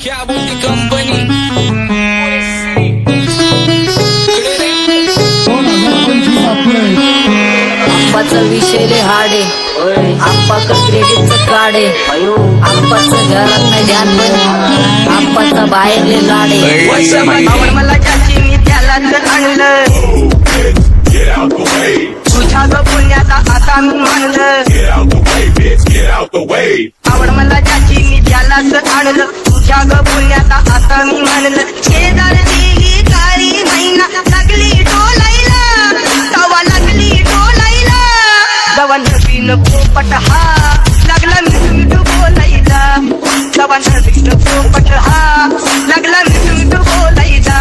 क्या बोलती कंपनी आप्पाचा विषय रे हाडे आप्पाचं क्रेडिटचं काढे आप्पाचं घरात नाही ध्यान पण आप्पाचा बाहेरले लाडे आवड मला ज्याची मी त्यालाच आणलं तुझ्या ग पुण्याचा आता मी मानलं आवड मला ज्याची मी त्यालाच आणलं तुझ्या ग पुण्याचा आता मी मानलं शेजार दिली काळी महिना लागली डोलायला तवा लागली डोलायला जवा नवीन पोपट हा लागला मिठू बोलायला जवा नवीन पोपट हा लागला मिठू बोलायला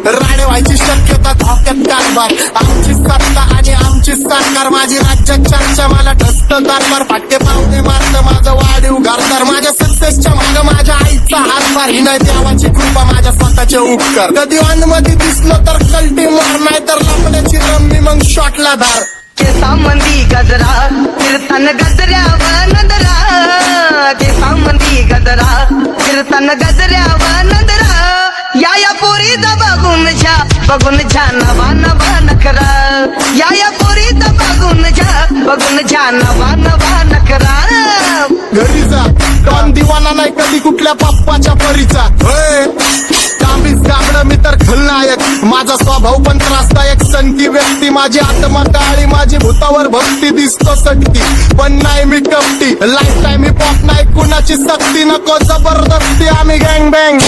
राणे व्हायची शक्यता धोक्यात कारभार आमची सत्ता आणि आमची सरकार माझी राज्यात चर्चा मला ठसत कारभार फाटके पावणे मारत माझं वाढीव घरदार माझ्या सक्सेसच्या माग माझ्या आईचा हातभार ही नाही देवाची कृपा माझ्या स्वतःचे उपकार कधी मध्ये दिसलं तर कल्टी मार नाही तर लपण्याची रम्मी मग शॉटला धार केसामंदी गजरा फिरताना गजऱ्यावर नजरा केसामंदी गजरा फिरताना गजऱ्यावर नजरा या पोरीचा बघून झा नवा नवा नखरा या पोरीचा बघून झा नवा नवा नखरा घरी जा डॉन दिवाना नाही कधी कुठल्या पप्पाच्या परीचा कामीच गाबड मी तर खलनायक माझा स्वभाव पण त्रासदायक सनकी व्यक्ती माझी आत्मा काळी माझी भूतावर भक्ती दिसतो सटकी पण नाही मी कपटी लाईफ टाईम ही पॉप नाही कुणाची सक्ती नको जबरदस्ती आम्ही गँग बँग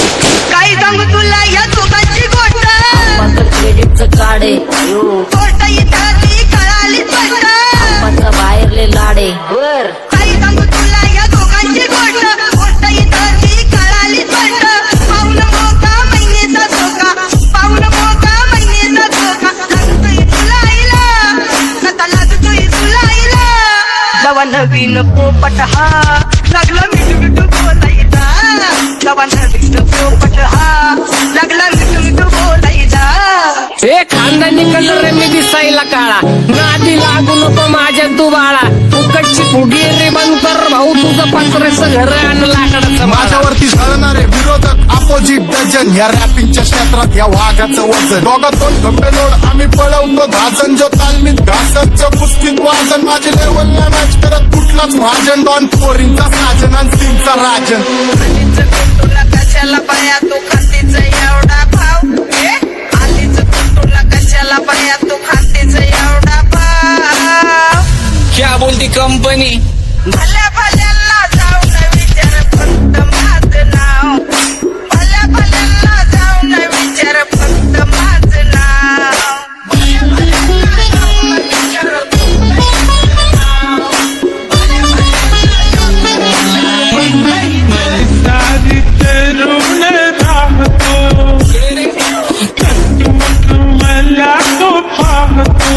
काही सांगू तुला या दोघांची गोष्ट आप्पाचं क्रेडिटचं काढे गोष्ट इथं ती कळाली स्पष्ट आप्पाचा बाहेरले लाडे काही सांगू तुला या दोघांची गोष्ट इथं ती कळाली स्पष्ट पाऊल मोका महिनेचा धोका पाऊल मोका महिनेचा धोका लागतोय तुला आईला नका लागतोय तुला आईला जवा नवीन पोपट हा लागला मिठू बोलायचा जवा नवीन पोपट हा लागला मिठू बोलायचा ए खानदानी कलर रे मी दिसायला काळा नादी लागू नको माझ्या तू बाळा फुकटची फुगी रे बंद कर भाऊ तुझं पात्रेचं घर आणि लाकडाचं माझ्यावरती झळणारे विरोधक अपोजिट डझन या रॅपिंगच्या क्षेत्रात या वाघाचं वजन दोघातून खंबे लोड आम्ही पळवतो धाजन जो तालमीत घासतचं पुस्तीत वाजन माझी लेवल नाही मॅच करत कुठलाच भाजन डॉन पोरींचा साजन आणि सिंगचा राजन तुला कशाला पाया तू खातीचा एवढा भाव आलीच तुला कशाला पाया तू खातीचा एवढा भाव क्या बोलती कंपनी भल्या भल्यांना जाऊन विचार फक्त माझं नाव भल्या भल्यांना जाऊन विचार फक्त माझं नाव भल्या भल्यांना जाऊन विचार फक्त माझं नाव भल्या सारी तरुण राहतो मला तो पाहतो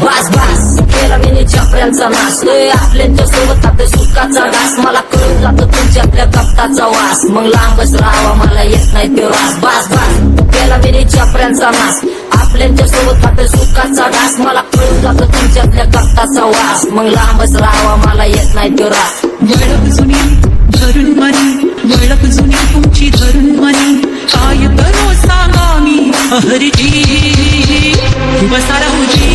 बास बास केला मी चपऱ्यांचा नाश आपल्या सोबत आपल्या सुखाचा घास मला कळून जातो तुमच्यातल्या कपटाचा वास मग लांबच राहावा मला येत नाही तो रास बास बास केला मी चपऱ्यांचा नाश आपल्या सोबत आपल्या सुखाचा घास मला कळून जातो तुमच्यातल्या कपटाचा वास मग लांबच राहावा मला येत नाही तो रास वळख जुनी धरून मनी वळख जुनी तुमची धरून मनी काय करो सांगा मी हरजी बसा राहूजी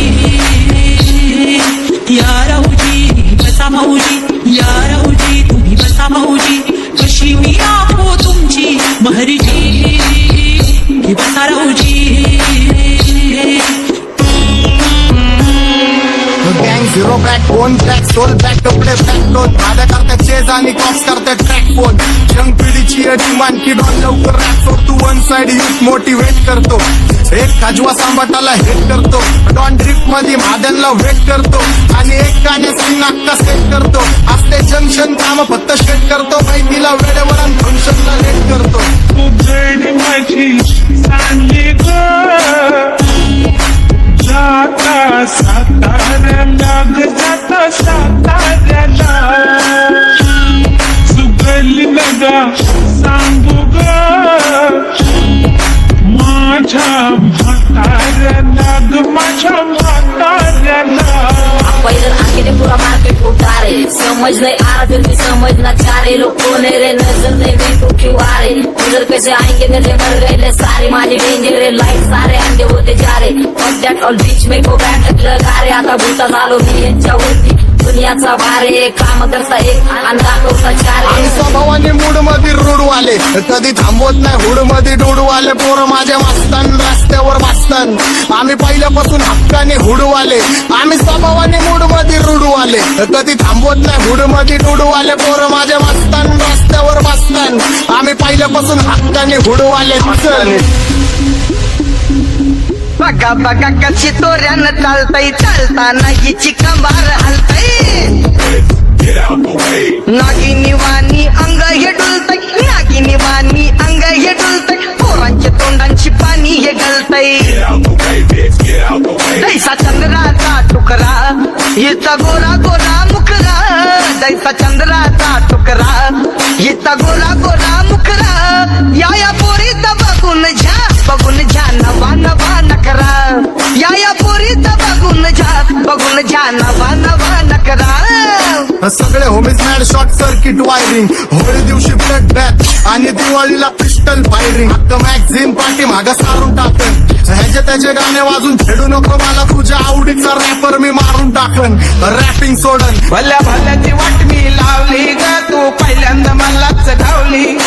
या राहूजी बसा भाऊजी या राहूजी तुम्ही बसा भाऊजी कशी मी राहो तुमची महरजी बसा राहूजी गँग zero back phone track soul back कपडे बॅक दोन भाड्या करतात चेज आणि कॉप्स करतात ट्रॅक फोन यंग पिढीची डिमांड की डॉन लवकर रॅप सोड तू वन साइड युथ मोटिवेट करतो एक काजवा सांबाटाला हेट करतो डॉन ड्रिफ्ट मध्ये महादनला वेट करतो आणि एक गाण्याची नाक्का सेट करतो असते जंक्शन काम फक्त शेट करतो माहितीला वेळेवर आणि फंक्शनला लेट करतो तुझडी माझी चांगली ग जाता साताऱ्याला ग जाता साताऱ्याला सुगली नगा सांगू ग माझ्या म्हाताऱ्याला ग माझ्या म्हाताऱ्याला पहिलं आखिरे पुरा मार्केट उतारे समज नहीं आ रहा फिर भी समझना चाह रहे लोग कौन है रे नजर नहीं तू क्यों आ रहे उधर कैसे आएंगे मेरे मर गए सारे माझे डेंजर लाईट सारे अंडे होते जा रे और दॅट ऑल बीच में गो बॅट लगा रे आता भूता झालो मी यांच्यावरती दुनियाचा भारे काम करता एक आणि दाखवता चार आणि स्वभावाने मूड मध्ये रूडवाले कधी थांबवत नाही हुड मध्ये डोडवाले पोरं माझ्या मस्तान रस्त्यावर बसतान आम्ही पहिल्यापासून हक्काने हुडवाले आम्ही स्वभावाने मूड मध्ये रूडवाले कधी थांबवत नाही हुड मध्ये डोडवाले पोरं माझ्या मस्तान रस्त्यावर बसतान आम्ही पहिल्यापासून हक्काने हुडवाले बघा बघा कशी तोऱ्यानं चालतय चालताना हिची कंबार हलतय नागिनी वाणी अंग हे डुलतय नागिनी वाणी अंग हे डुलतय पोरांच्या तोंडांची पाणी हे गळतय जैसा चंद्राचा तुकडा हिचा गोरा गोरा मुखरा जैसा चंद्राचा तुकडा हिचा गोरा गोरा मुखरा या पोरीचा बघून झा नवा नवा नकरा या पोरीचा बघून झा नवा नवा नकरा सगळे homies mad short circuit wiring Holi दिवशी ब्लड बॅथ आणि दिवाळीला पिस्टल फायरिंग हक्क मॅगझिन पाठी मागा सारून टाकन ह्याचे त्याचे गाणे वाजून खेळू नको मला तुझ्या आवडीचा रॅपर मी मारून टाकन रॅपिंग सोडन भल्या भल्याची वाट मी लावली ग तू पहिल्यांदा मलाच धावली